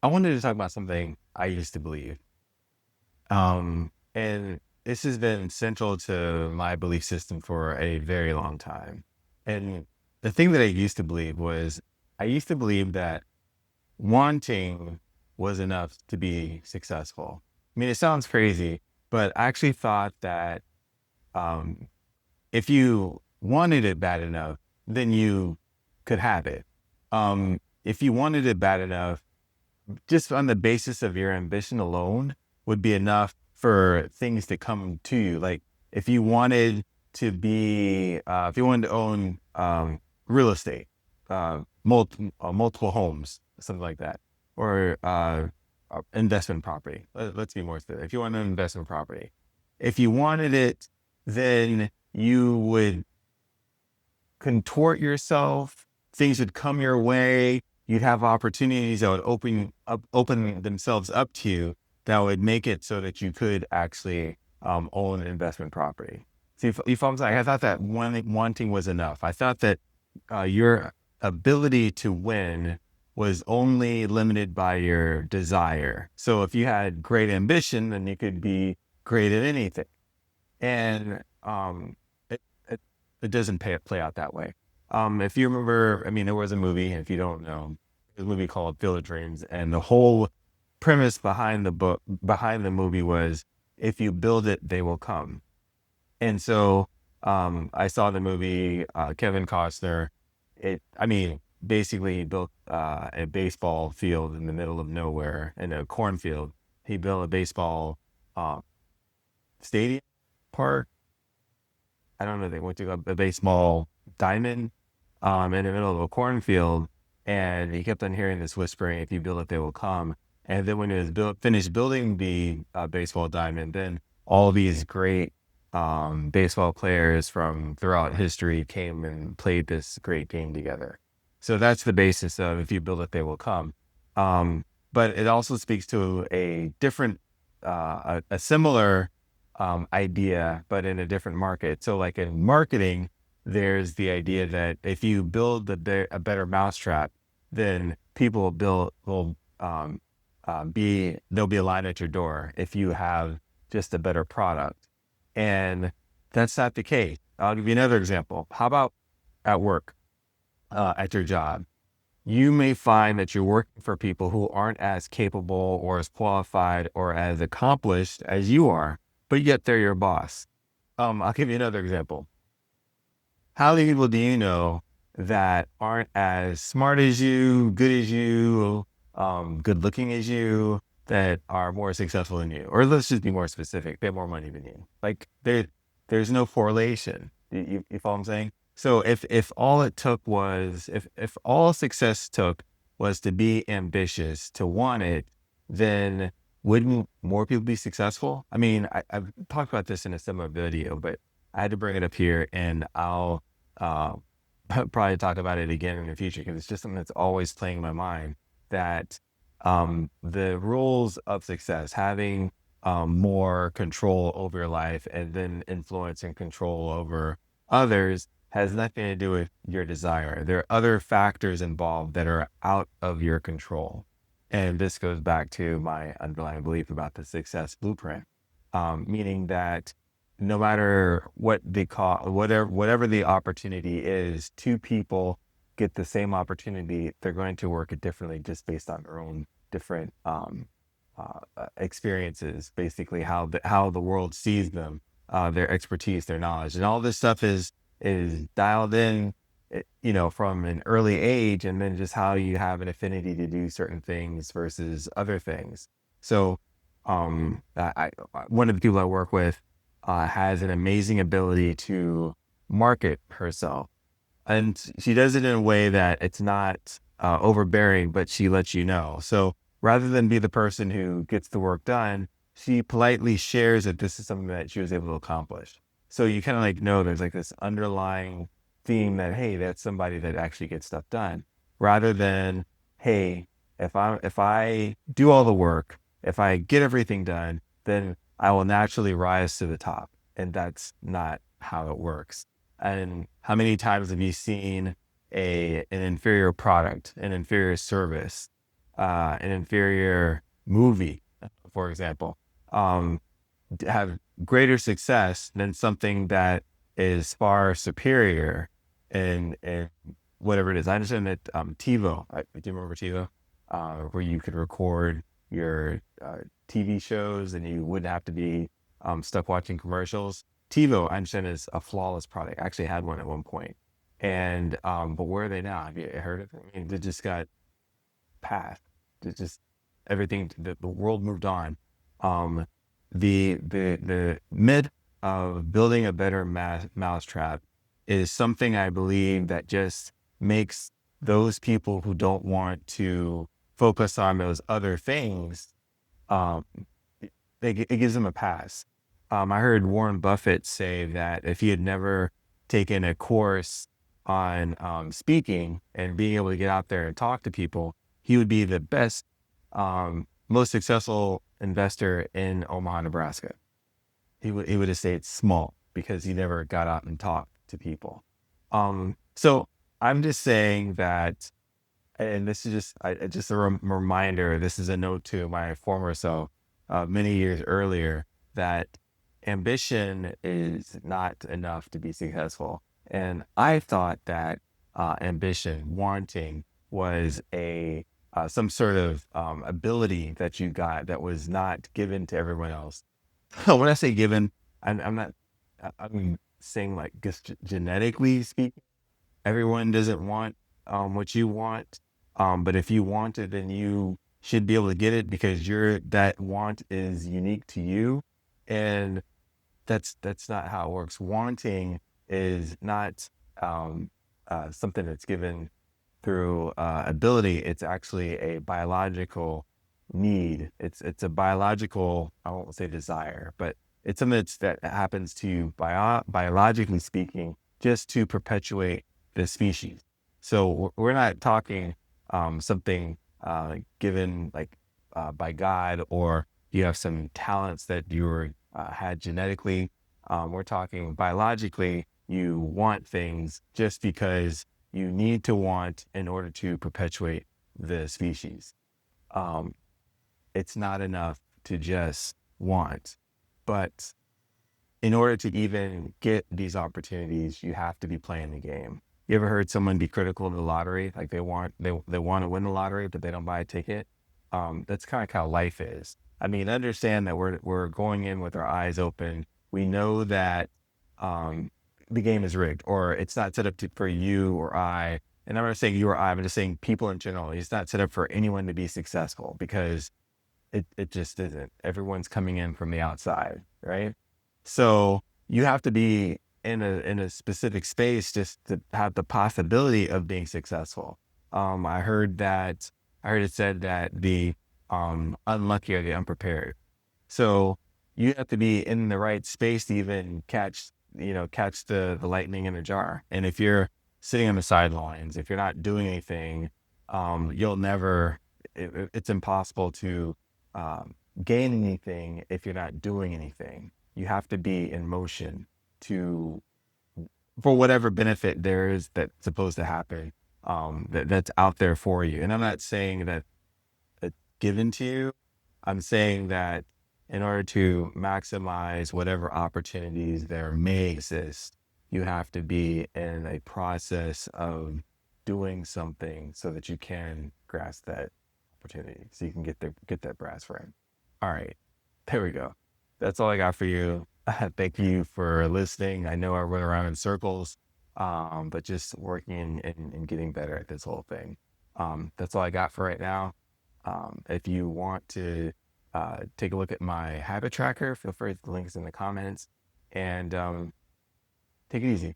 I wanted to talk about something I used to believe. And this has been central to my belief system for a very long time. And the thing that I used to believe was I used to believe that wanting was enough to be successful. I mean, it sounds crazy, but I actually thought that um, if you wanted it bad enough, then you could have it. If you wanted it bad enough, just on the basis of your ambition alone would be enough for things to come to you. Like if you wanted if you wanted to own real estate, multiple homes, something like that, or investment property. Let's be more specific. If you want an investment property, if you wanted it, then you would contort yourself. Things would come your way. You'd have opportunities that would open themselves up to you that would make it so that you could actually own an investment property. See, if I'm saying, I thought that wanting was enough. I thought that your ability to win was only limited by your desire. So if you had great ambition, then you could be great at anything. And it, it it doesn't play out that way. If you remember, I mean, there was a movie. If you don't know, there's a movie called Field of Dreams, and the whole premise behind the movie was, if you build it, they will come. And so, I saw the movie. Kevin Costner. I mean, basically, he built a baseball field in the middle of nowhere in a cornfield. He built a baseball uh, stadium park. I don't know, they went to a baseball diamond in the middle of a cornfield, and he kept on hearing this whispering, if you build it, they will come. And then when he was finished building the baseball diamond, then all these great baseball players from throughout history came and played this great game together. So that's the basis of, if you build it, they will come. Um, but it also speaks to a different, a similar idea, but in a different market. So, like in marketing, there's the idea that if you build a better mousetrap, then people will there'll be a line at your door if you have just a better product, and that's not the case. I'll give you another example. How about at work, at your job? You may find that you're working for people who aren't as capable or as qualified or as accomplished as you are, but yet they're your boss. I'll give you another example. How many people do you know that aren't as smart as you, good as you, good looking as you, that are more successful than you? Or let's just be more specific, they have more money than you. Like there's no correlation. You follow what I'm saying? So if all it took was, if all success took was to be ambitious, to want it, then wouldn't more people be successful? I mean, I've talked about this in a similar video, but I had to bring it up here, and I'll uh, probably talk about it again in the future, because it's just something that's always playing in my mind. That the rules of success, having more control over your life, and then influence and control over others, has nothing to do with your desire. There are other factors involved that are out of your control. And this goes back to my underlying belief about the success blueprint, meaning that no matter what they call, whatever the opportunity is, two people get the same opportunity, they're going to work it differently just based on their own different experiences. Basically, how the world sees them, their expertise, their knowledge, and all this stuff is dialed in, from an early age, and then just how you have an affinity to do certain things versus other things. So, one of the people I work with has an amazing ability to market herself. And she does it in a way that it's not overbearing, but she lets you know. So rather than be the person who gets the work done, she politely shares that this is something that she was able to accomplish. So you kind of like know there's like this underlying theme that, hey, that's somebody that actually gets stuff done, rather than, hey, if I do all the work, if I get everything done, then I will naturally rise to the top. And that's not how it works. And how many times have you seen an inferior product, an inferior service, an inferior movie, for example, um, have greater success than something that is far superior in whatever it is. I understand that TiVo, do you remember TiVo? Where you could record your TV shows and you wouldn't have to be stuck watching commercials. TiVo, I understand, is a flawless product. I actually had one at one point. And but where are they now? Have you heard of it? I mean, they just got path. It's just everything. The world moved on. Um, the myth of building a better mousetrap is something I believe that just makes those people who don't want to focus on those other things, um, it gives them a pass. I heard Warren Buffett say that if he had never taken a course on speaking and being able to get out there and talk to people, he would be the best, most successful investor in Omaha, Nebraska. He would have stayed small because he never got out and talked to people. So I'm just saying that, and this is just a reminder. This is a note to my former self, many years earlier, that ambition is not enough to be successful. And I thought that ambition, wanting, was a some sort of ability that you got that was not given to everyone else. When I say given, I'm not. I'm saying like just genetically speaking, everyone doesn't want what you want. But if you want it, then you should be able to get it because that want is unique to you. And that's not how it works. Wanting is not something that's given through ability. It's actually a biological need. It's a biological, I won't say desire, but it's something that happens to you biologically speaking, just to perpetuate the species. So we're not talking something given like by God, or you have some talents that you were had genetically. We're talking biologically. You want things just because you need to want in order to perpetuate the species. Um, it's not enough to just want, but in order to even get these opportunities, you have to be playing the game. You ever heard someone be critical of the lottery? Like they want to win the lottery, but they don't buy a ticket. That's kind of how life is. I mean, understand that we're going in with our eyes open. We know that um, the game is rigged, or it's not set up for you or I. And I'm not saying you or I. I'm just saying people in general. It's not set up for anyone to be successful because it just isn't. Everyone's coming in from the outside, right? So you have to be in a specific space just to have the possibility of being successful. I heard it said that the unlucky are the unprepared. So you have to be in the right space to even catch the lightning in a jar. And if you're sitting on the sidelines, if you're not doing anything, you'll never. It's impossible to gain anything if you're not doing anything. You have to be in motion to for whatever benefit there is that's supposed to happen. That's out there for you. And I'm not saying that it's given to you. I'm saying that in order to maximize whatever opportunities there may exist, you have to be in a process of doing something so that you can grasp that opportunity, so you can get that brass ring. All right, there we go. That's all I got for you. Thank you for listening. I know I run around in circles, but just working and getting better at this whole thing. That's all I got for right now. If you want to take a look at my habit tracker, feel free to the links in the comments, and take it easy.